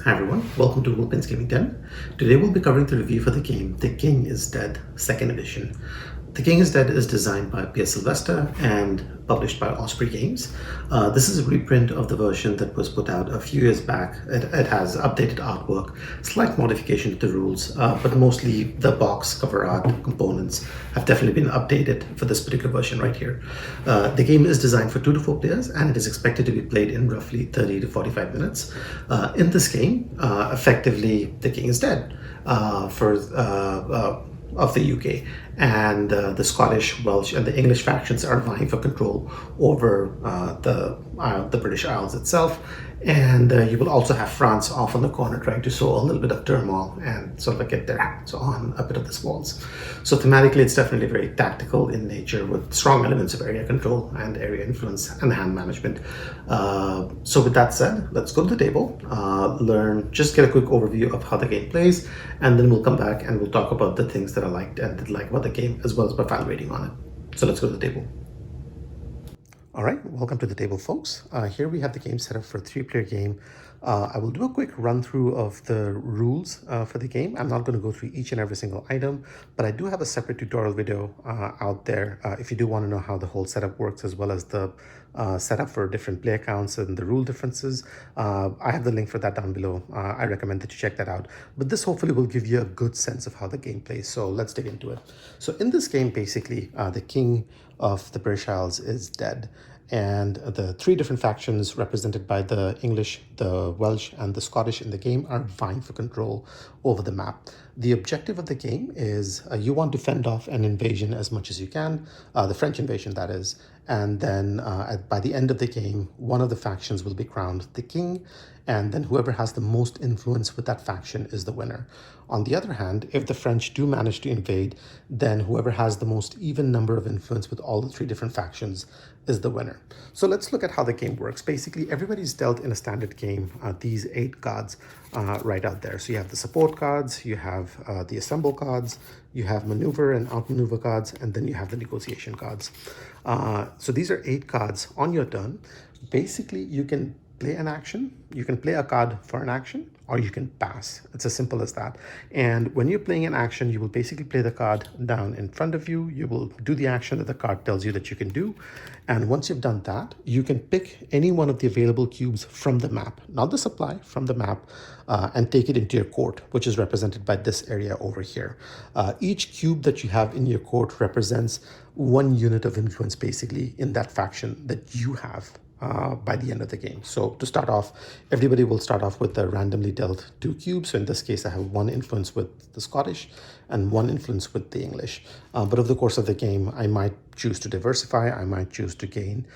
Hi everyone, welcome to Wilkins Gaming 10. Today we'll be covering the review for the game The King is Dead, 2nd edition. The King is Dead is designed by Pierre Sylvester and published by Osprey Games. This is a reprint of the version that was put out a few years back. It has updated artwork, slight modification to the rules, but mostly the box, cover art, components have definitely been updated for this particular version right here. The game is designed for 2 to 4 players and it is expected to be played in roughly 30 to 45 minutes. In this game, effectively, the king is dead of the UK, and the Scottish, Welsh, and the English factions are vying for control over the British Isles itself. And you will also have France off on the corner trying to sow a little bit of turmoil and sort of get their hands on a bit of the walls. So thematically, it's definitely very tactical in nature with strong elements of area control and area influence and hand management. So with that said, let's go to the table, just get a quick overview of how the game plays, and then we'll come back and we'll talk about the things that I liked and didn't like about the game, as well as my final rating on it. So let's go to the table. All right, welcome to the table, folks. Here we have the game set up for a 3-player game. I will do a quick run through of the rules for the game. I'm not going to go through each and every single item, but I do have a separate tutorial video out there if you do want to know how the whole setup works, as well as the setup for different play accounts and the rule differences. I have the link for that down below. I recommend that you check that out. But this hopefully will give you a good sense of how the game plays. So let's dig into it. So in this game, basically, the king of the British Isles is dead. And the 3 different factions represented by the English, the Welsh, and the Scottish in the game are vying for control over the map. The objective of the game is you want to fend off an invasion as much as you can, the French invasion that is, and then by the end of the game, one of the factions will be crowned the king, and then whoever has the most influence with that faction is the winner. On the other hand, if the French do manage to invade, then whoever has the most even number of influence with all the 3 different factions is the winner. So let's look at how the game works. Basically, everybody's dealt in a standard game these 8 cards right out there. So you have the support cards, you have the assemble cards, you have maneuver and outmaneuver cards, and then you have the negotiation cards. So these are 8 cards on your turn. Basically, you can play an action, you can play a card for an action, or you can pass. It's as simple as that. And when you're playing an action, you will basically play the card down in front of you. You will do the action that the card tells you that you can do. And once you've done that, you can pick any one of the available cubes from the map, not the supply, from the map, and take it into your court, which is represented by this area over here. Each cube that you have in your court represents 1 unit of influence, basically, in that faction that you have by the end of the game. So to start off, everybody will start off with the randomly dealt 2 cubes. So in this case, I have 1 influence with the Scottish and 1 influence with the English. But over the course of the game, I might choose to diversify. I might choose to gain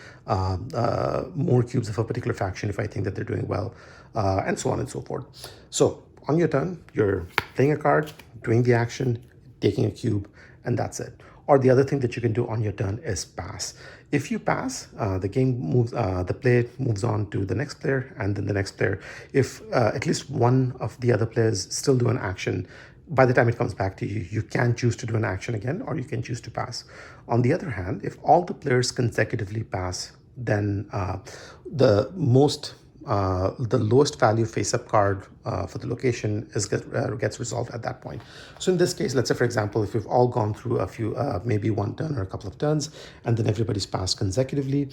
more cubes of a particular faction if I think that they're doing well, and so on and so forth. So on your turn, you're playing a card, doing the action, taking a cube, and that's it. Or the other thing that you can do on your turn is pass. If you pass, the player moves on to the next player, and then the next player. If at least one of the other players still do an action, by the time it comes back to you, you can choose to do an action again, or you can choose to pass. On the other hand, if all the players consecutively pass, then the lowest value face-up card for the location gets resolved at that point. So in this case, let's say, for example, if we've all gone through a few, maybe 1 turn or a couple of turns, and then everybody's passed consecutively,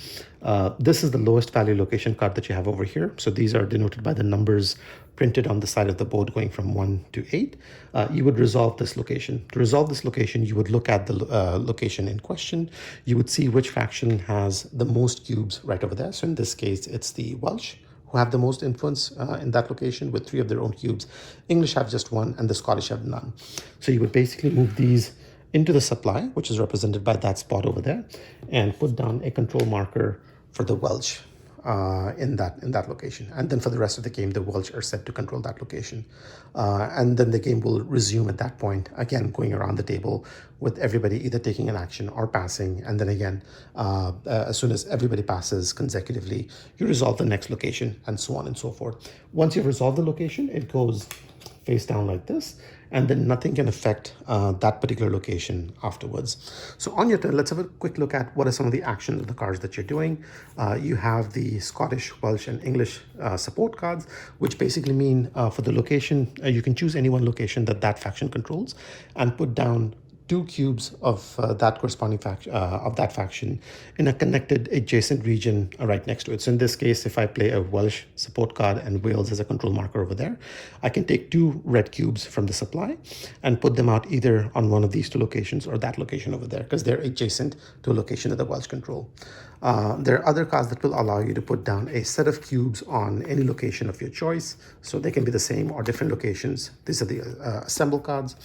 this is the lowest value location card that you have over here. So these are denoted by the numbers printed on the side of the board going from 1 to 8. You would resolve this location. To resolve this location, you would look at the location in question. You would see which faction has the most cubes right over there. So in this case, it's the Welsh, who have the most influence in that location with 3 of their own cubes. English have just 1, and the Scottish have none. So you would basically move these into the supply, which is represented by that spot over there, and put down a control marker for the Welsh in that location. And then for the rest of the game, the Welsh are set to control that location. And then the game will resume at that point, again, going around the table with everybody either taking an action or passing. And then again, as soon as everybody passes consecutively, you resolve the next location, and so on and so forth. Once you've resolved the location, it goes face down like this, and then nothing can affect that particular location afterwards. So on your turn, let's have a quick look at what are some of the actions of the cards that you're doing. You have the Scottish, Welsh, and English support cards, which basically mean for the location, you can choose any one location that that faction controls and put down 2 cubes of that corresponding faction of that faction in a connected adjacent region right next to it. So in this case, if I play a Welsh support card and Wales as a control marker over there, I can take 2 red cubes from the supply and put them out either on one of these 2 locations or that location over there, because they're adjacent to a location that the Welsh control. There are other cards that will allow you to put down a set of cubes on any location of your choice. So they can be the same or different locations. These are the assemble cards.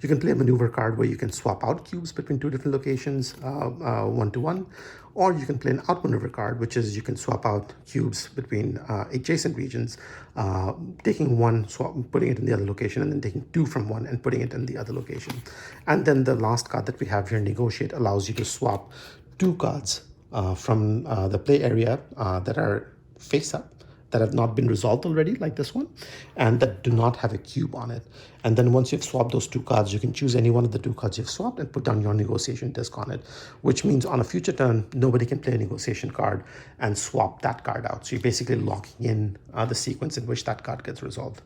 You can play a maneuver card where you can swap out cubes between 2 different locations, 1-to-1. Or you can play an outmaneuver card, which is you can swap out cubes between adjacent regions, taking one, putting it in the other location, and then taking 2 from one and putting it in the other location. And then the last card that we have here, Negotiate, allows you to swap 2 cards from the play area that are face up, that have not been resolved already, like this one, and that do not have a cube on it. And then once you've swapped those 2 cards, you can choose any one of the 2 cards you've swapped and put down your negotiation disc on it, which means on a future turn, nobody can play a negotiation card and swap that card out. So you're basically locking in the sequence in which that card gets resolved.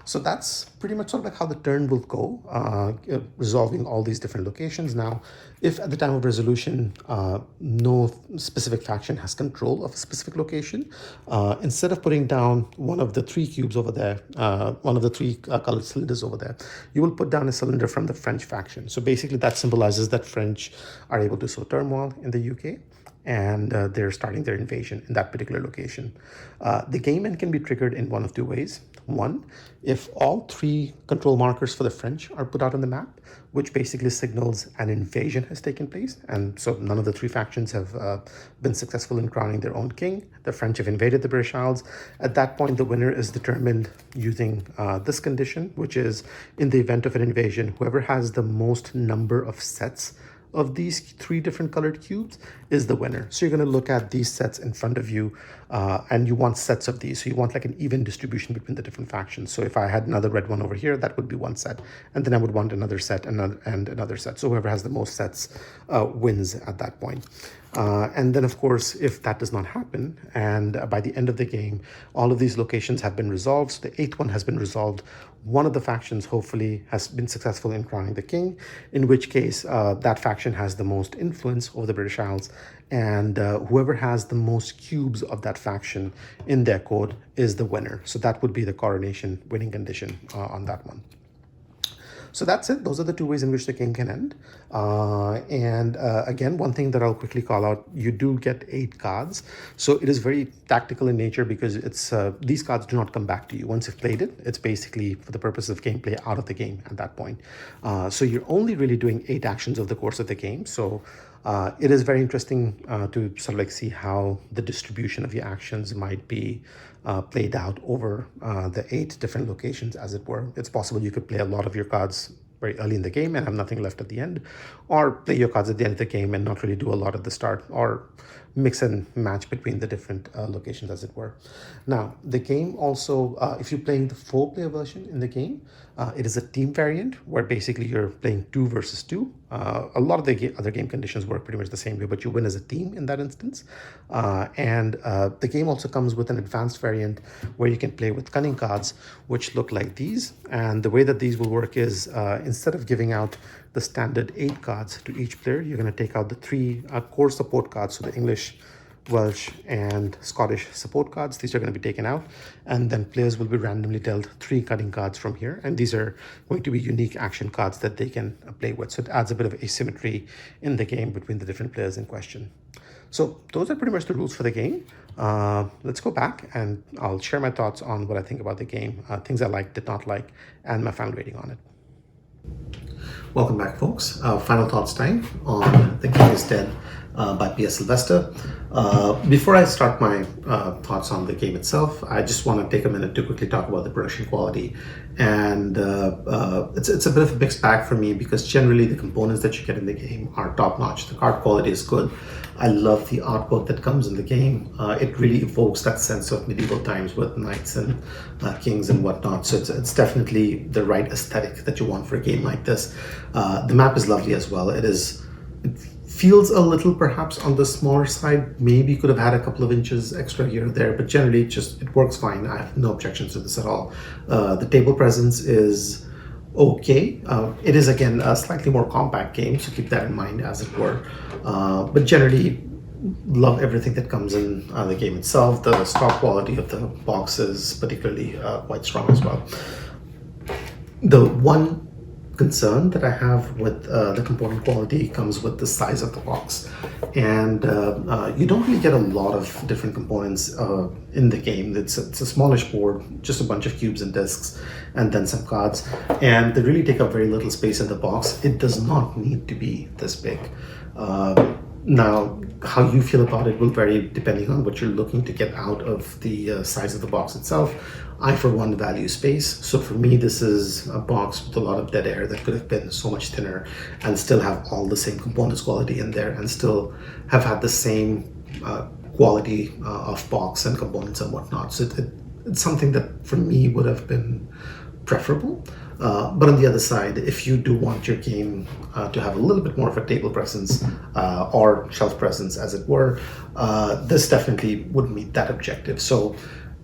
So that's pretty much sort of like how the turn will go, resolving all these different locations. Now, if at the time of resolution, no specific faction has control of a specific location, instead of putting down one of the 3 cubes over there, one of the 3 colored cylinders over there, you will put down a cylinder from the French faction. So basically that symbolizes that French are able to sow turmoil in the UK, and they're starting their invasion in that particular location. The game end can be triggered in one of 2 ways. One, if all 3 control markers for the French are put out on the map, which basically signals an invasion has taken place, and so none of the 3 factions have been successful in crowning their own king. The French have invaded the British Isles. At that point, the winner is determined using this condition, which is in the event of an invasion, whoever has the most number of sets of these 3 different colored cubes is the winner. So you're going to look at these sets in front of you, and you want sets of these. So you want like an even distribution between the different factions. So if I had another red one over here, that would be 1 set. And then I would want another set and another set. So whoever has the most sets wins at that point. And then, of course, if that does not happen, and by the end of the game, all of these locations have been resolved, so the 8th one has been resolved, one of the factions hopefully has been successful in crowning the king, in which case that faction has the most influence over the British Isles, and whoever has the most cubes of that faction in their code is the winner. So that would be the coronation winning condition on that one. So that's it. Those are the 2 ways in which the king can end. Again, one thing that I'll quickly call out, you do get 8 cards. So it is very tactical in nature, because it's these cards do not come back to you. Once you've played it, it's basically for the purpose of gameplay out of the game at that point. So you're only really doing 8 actions over the course of the game. So it is very interesting to sort of like see how the distribution of your actions might be played out over the 8 different locations, as it were. It's possible you could play a lot of your cards very early in the game and have nothing left at the end, or play your cards at the end of the game and not really do a lot at the start, or mix and match between the different locations, as it were. Now, the game also, if you're playing the 4-player version in the game, it is a team variant where basically you're playing 2 versus 2. A lot of the other game conditions work pretty much the same way, but you win as a team in that instance. The game also comes with an advanced variant where you can play with cunning cards, which look like these. And the way that these will work is instead of giving out the standard 8 cards to each player, you're going to take out the 3 core support cards, so the English, Welsh, and Scottish support cards. These are going to be taken out, and then players will be randomly dealt 3 cutting cards from here, and these are going to be unique action cards that they can play with. So it adds a bit of asymmetry in the game between the different players in question. So those are pretty much the rules for the game. Let's go back and I'll share my thoughts on what I think about the game, things I liked, did not like, and my final rating on it. Welcome back, folks. Final thoughts time on The King is Dead, by P.S. Sylvester. Before I start my thoughts on the game itself, I just want to take a minute to quickly talk about the production quality. And it's a bit of a mixed bag for me because generally the components that you get in the game are top notch. The card quality is good. I love the artwork that comes in the game. It really evokes that sense of medieval times with knights and kings and whatnot. So it's definitely the right aesthetic that you want for a game like this. The map is lovely as well. It feels a little perhaps on the smaller side. Maybe could have had a couple of inches extra here or there, but generally it works fine. I have no objections to this at all. The table presence is okay. It is again a slightly more compact game, so keep that in mind as it were. But generally, love everything that comes in the game itself. The stock quality of the box is particularly quite strong as well. The one concern that I have with the component quality comes with the size of the box, and you don't really get a lot of different components in the game. It's a smallish board, just a bunch of cubes and discs, and then some cards, and they really take up very little space in the box. It does not need to be this big. Now, how you feel about it will vary depending on what you're looking to get out of the size of the box itself. I, for one, value space. So for me, this is a box with a lot of dead air that could have been so much thinner and still have all the same components quality in there and still have had the same quality of box and components and whatnot. So it's something that for me would have been preferable. But on the other side, if you do want your game to have a little bit more of a table presence or shelf presence, as it were, this definitely would meet that objective. So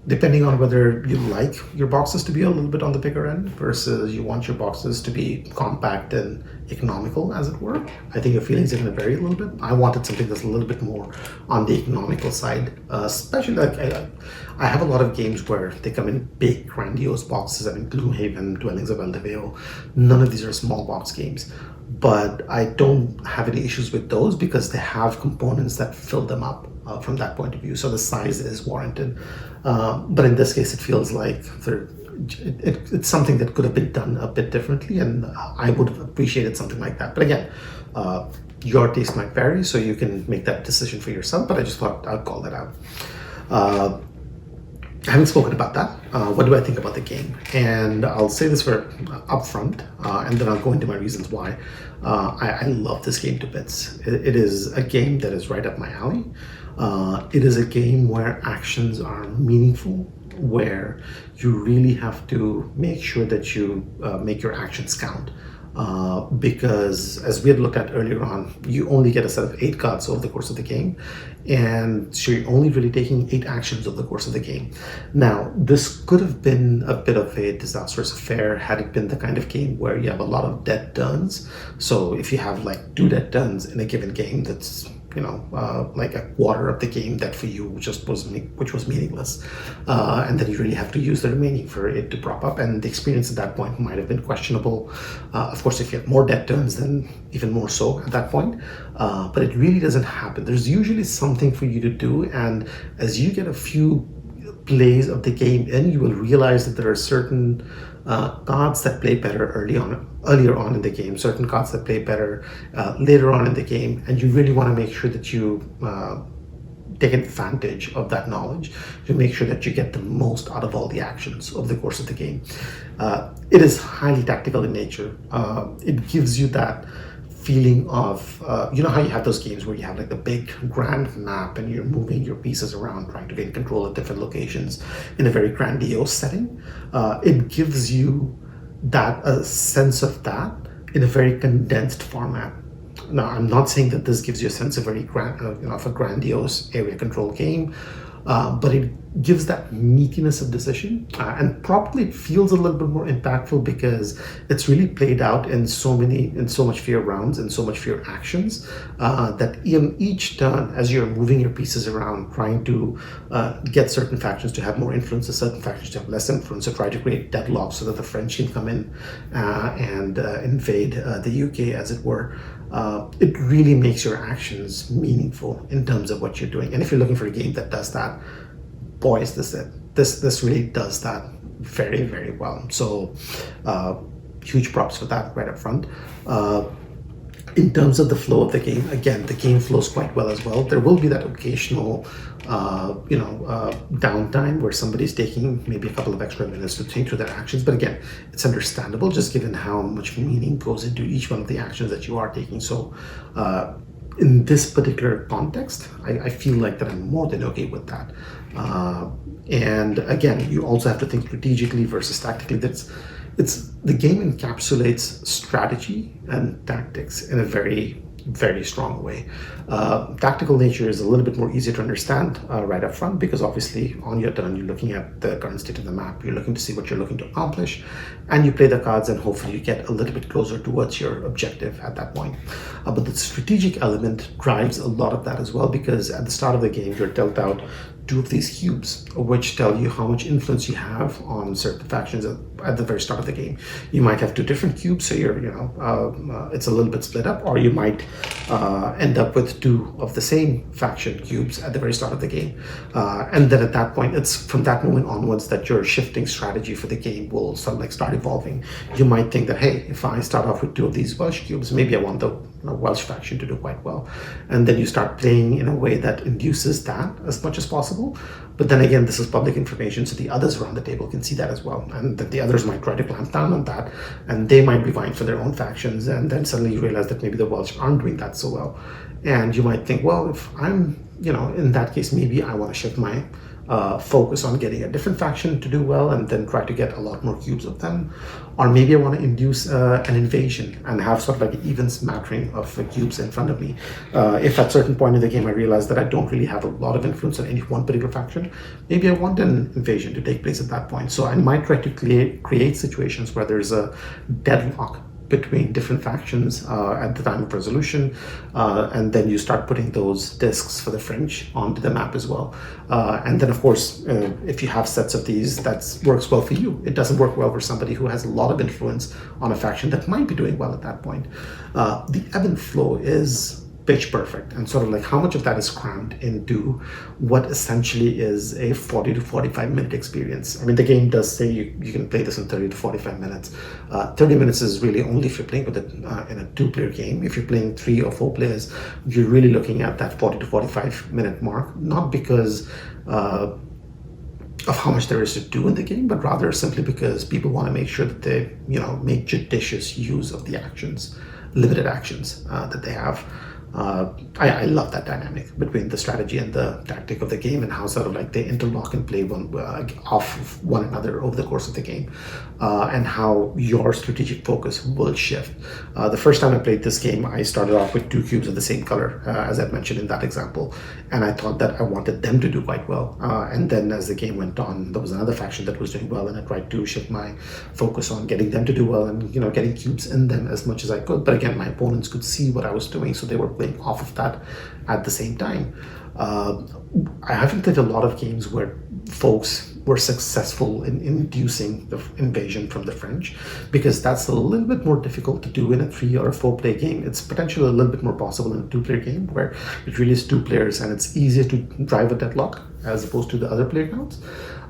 depending on whether you like your boxes to be a little bit on the bigger end versus you want your boxes to be compact and economical, as it were, I think your feelings are going to vary a little bit. I wanted something that's a little bit more on the economical side, especially like I have a lot of games where they come in big, grandiose boxes. I mean, Gloomhaven, Dwellings of Eldervale, none of these are small box games. But I don't have any issues with those because they have components that fill them up from that point of view. So the size is warranted. But in this case, it feels like it's something that could have been done a bit differently, and I would have appreciated something like that. But again, your taste might vary, so you can make that decision for yourself. But I just thought I'd call that out. Having spoken about that, what do I think about the game? And I'll say this for upfront, and then I'll go into my reasons why. I love this game to bits. It is a game that is right up my alley. It is a game where actions are meaningful, where you really have to make sure that you make your actions count. Because as we had looked at earlier on, you only get a set of 8 cards over the course of the game, and so you're only really taking 8 actions over the course of the game. Now, this could have been a bit of a disastrous affair had it been the kind of game where you have a lot of dead turns. So if you have like 2 dead turns in a given game, that's like a quarter of the game that for you which was meaningless, and then you really have to use the remaining for it to prop up, and the experience at that point might have been questionable. Of course, if you have more dead turns, then even more so at that point. But it really doesn't happen. There's usually something for you to do, and as you get a few plays of the game in, you will realize that there are certain cards that play better earlier on in the game, certain cards that play better later on in the game, and you really want to make sure that you take advantage of that knowledge to make sure that you get the most out of all the actions over the course of the game. It is highly tactical in nature. It gives you that feeling of, you know how you have those games where you have like the big grand map and you're moving your pieces around trying to gain control of different locations in a very grandiose setting. It gives you a sense of that in a very condensed format. Now, I'm not saying that this gives you a sense of of a grandiose area control game, but it gives that meatiness of decision, and probably it feels a little bit more impactful because it's really played out in so much fewer rounds and so much fewer actions, that in each turn, as you're moving your pieces around, trying to get certain factions to have more influence, or certain factions to have less influence, or try to create deadlocks so that the French can come in and invade the UK, as it were. It really makes your actions meaningful in terms of what you're doing. And if you're looking for a game that does that, boy, is this it. This really does that very, very well. So huge props for that right up front. In terms of the flow of the game, again, the game flows quite well as well. There will be that occasional, downtime where somebody's taking maybe a couple of extra minutes to think through their actions. But again, it's understandable just given how much meaning goes into each one of the actions that you are taking. So, in this particular context, I feel like that I'm more than okay with that. And again, you also have to think strategically versus tactically. It's the game encapsulates strategy and tactics in a very, very strong way. Tactical nature is a little bit more easy to understand right up front, because obviously on your turn you're looking at the current state of the map, you're looking to see what you're looking to accomplish, and you play the cards and hopefully you get a little bit closer towards your objective at that point. But the strategic element drives a lot of that as well, because at the start of the game you're dealt out two of these cubes, which tell you how much influence you have on certain factions at the very start of the game. You might have two different cubes, so it's a little bit split up, or you might end up with two of the same faction cubes at the very start of the game. And then at that point, it's from that moment onwards that your shifting strategy for the game will sort of like start evolving. You might think that, hey, if I start off with two of these Welsh cubes, maybe I want the Welsh faction to do quite well. And then you start playing in a way that induces that as much as possible. But then again, this is public information, so the others around the table can see that as well, and that the others might try to clamp down on that, and they might be vying for their own factions, and then suddenly you realize that maybe the Welsh aren't doing that so well, and you might think, well, if I'm, in that case, maybe I want to shift my focus on getting a different faction to do well, and then try to get a lot more cubes of them. Or maybe I want to induce an invasion and have sort of like an even smattering of cubes in front of me. If at a certain point in the game I realize that I don't really have a lot of influence on any one particular faction, maybe I want an invasion to take place at that point. So I might try to create situations where there's a deadlock between different factions at the time of resolution, and then you start putting those discs for the French onto the map as well. And then of course, if you have sets of these, that works well for you. It doesn't work well for somebody who has a lot of influence on a faction that might be doing well at that point. The ebb and flow is pitch perfect, and sort of like how much of that is crammed into what essentially is a 40 to 45 minute experience. I mean, the game does say you can play this in 30 to 45 minutes. 30 minutes is really only if you're playing with it in a two-player game. If you're playing 3 or 4 players, you're really looking at that 40 to 45 minute mark, not because of how much there is to do in the game, but rather simply because people want to make sure that they, make judicious use of the limited actions that they have. I love that dynamic between the strategy and the tactic of the game, and how sort of like they interlock and play off of one another over the course of the game, and how your strategic focus will shift. The first time I played this game, I started off with 2 cubes of the same color, as I mentioned in that example, and I thought that I wanted them to do quite well. And then as the game went on, there was another faction that was doing well, and I tried to shift my focus on getting them to do well, and getting cubes in them as much as I could. But again, my opponents could see what I was doing, so they were playing off of that at the same time. I haven't played a lot of games where folks were successful in inducing the invasion from the French, because that's a little bit more difficult to do in a 3 or a 4 player game. It's potentially a little bit more possible in a 2 player game, where it really is 2 players and it's easier to drive a deadlock as opposed to the other player counts.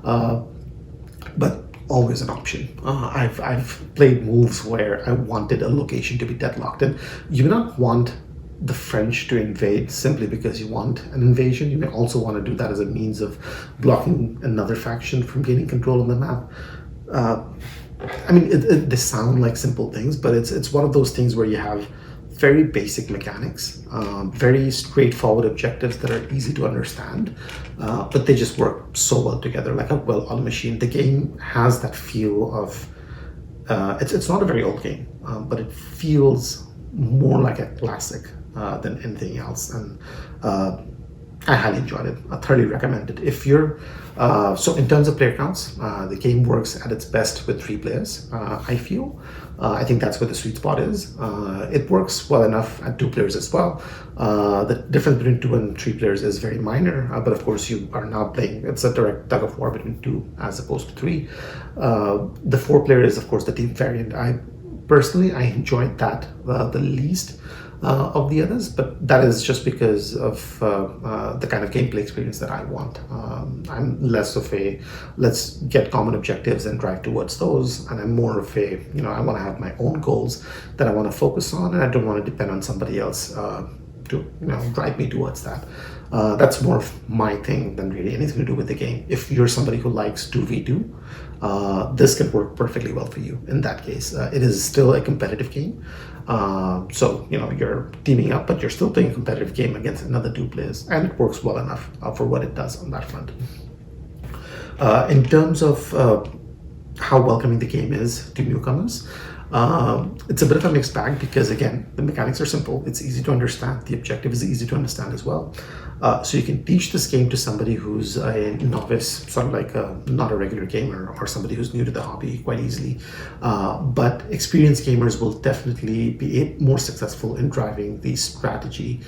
But always an option. I've played moves where I wanted a location to be deadlocked, and you may not want the French to invade simply because you want an invasion. You may also want to do that as a means of blocking another faction from gaining control of the map. I mean, they sound like simple things, but it's one of those things where you have very basic mechanics, very straightforward objectives that are easy to understand, but they just work so well together, like a well-oiled machine. The game has that feel of, it's not a very old game, but it feels more like a classic than anything else, and I highly enjoyed it. I thoroughly recommend it. If you're so in terms of player counts, the game works at its best with 3 players. I feel. I think that's where the sweet spot is. It works well enough at 2 players as well. The difference between 2 and 3 players is very minor, but of course you are now playing. It's a direct tug of war between 2 as opposed to 3. The 4 player is of course the team variant. I enjoyed that the least. of the others, but that is just because of the kind of gameplay experience that I want. I'm less of a let's get common objectives and drive towards those, and I'm more of a, I want to have my own goals that I want to focus on, and I don't want to depend on somebody else to drive me towards that. That's more of my thing than really anything to do with the game. If you're somebody who likes 2v2, this can work perfectly well for you. In that case, it is still a competitive game. So you're teaming up, but you're still playing a competitive game against another two players, and it works well enough for what it does on that front. In terms of how welcoming the game is to newcomers, it's a bit of a mixed bag because, again, the mechanics are simple. It's easy to understand. The objective is easy to understand as well. So you can teach this game to somebody who's a novice, sort of like not a regular gamer, or somebody who's new to the hobby quite easily. But experienced gamers will definitely be more successful in driving the strategy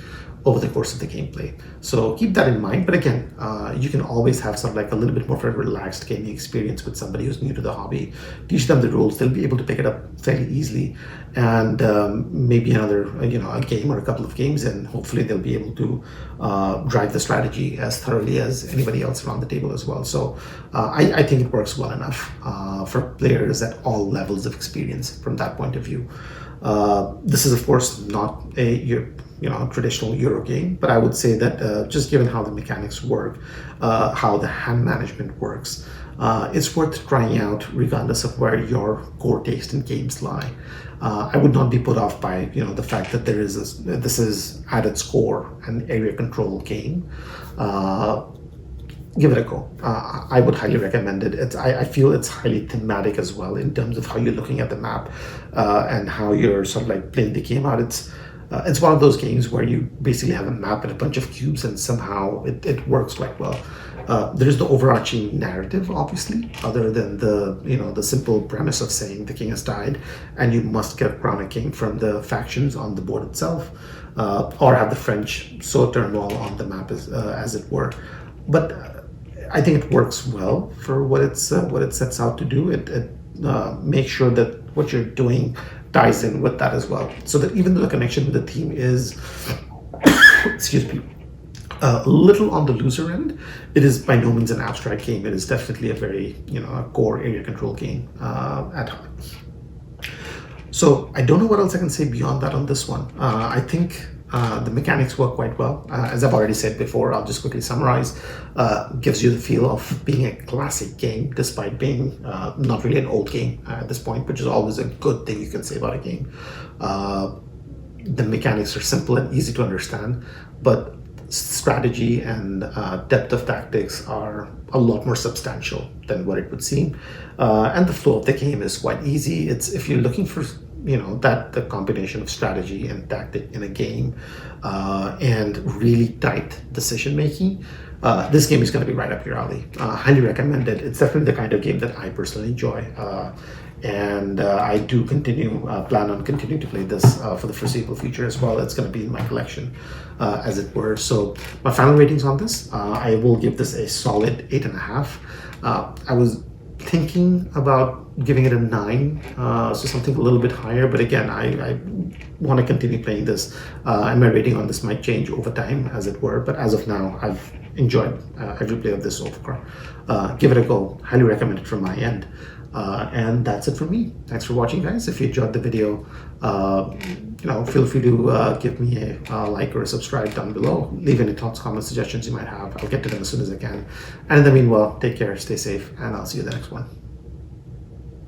over the course of the gameplay. So keep that in mind. But again, you can always have sort of like a little bit more of a relaxed gaming experience with somebody who's new to the hobby. Teach them the rules. They'll be able to pick it up fairly easily. And maybe another, a game or a couple of games, and hopefully they'll be able to drive the strategy as thoroughly as anybody else around the table as well. So I think it works well enough for players at all levels of experience from that point of view. This is, of course, not a traditional Euro game, but I would say that just given how the mechanics work, how the hand management works, it's worth trying out regardless of where your core taste in games lie. I would not be put off by the fact that this is at its core an area control game. Give it a go. I would highly recommend it. I feel it's highly thematic as well in terms of how you're looking at the map and how you're sort of like playing the game out. It's one of those games where you basically have a map and a bunch of cubes, and somehow it works quite well. There's the overarching narrative, obviously, other than the simple premise of saying the king has died and you must crown a king from the factions on the board itself, or have the French sow turmoil on the map as it were. But I think it works well for what it sets out to do. It makes sure that what you're doing ties in with that as well, so that even though the connection with the theme is excuse me, a little on the looser end, it is by no means an abstract game. It is definitely a very a core area control game at heart. So I don't know what else I can say beyond that on this one. I think the mechanics work quite well. As I've already said before, I'll just quickly summarize. Gives you the feel of being a classic game, despite being not really an old game at this point, which is always a good thing you can say about a game. The mechanics are simple and easy to understand, but strategy and depth of tactics are a lot more substantial than what it would seem. And the flow of the game is quite easy. It's if you're looking for the combination of strategy and tactic in a game and really tight decision making, this game is going to be right up your alley. Highly recommend it. It's definitely the kind of game that I personally enjoy, and I do plan on continuing to play this for the foreseeable future as well. It's going to be in my collection, as it were. So my final ratings on this, I will give this a solid 8.5. I was thinking about giving it a 9, so something a little bit higher, but again, I want to continue playing this, and my rating on this might change over time, as it were, but as of now, I've enjoyed every play of this so far. Give it a go. Highly recommend it from my end. And that's it from me. Thanks for watching, guys. If you enjoyed the video, feel free to give me a like or a subscribe down below. Leave any thoughts, comments, suggestions you might have. I'll get to them as soon as I can. And in the meanwhile, take care, stay safe, and I'll see you in the next one.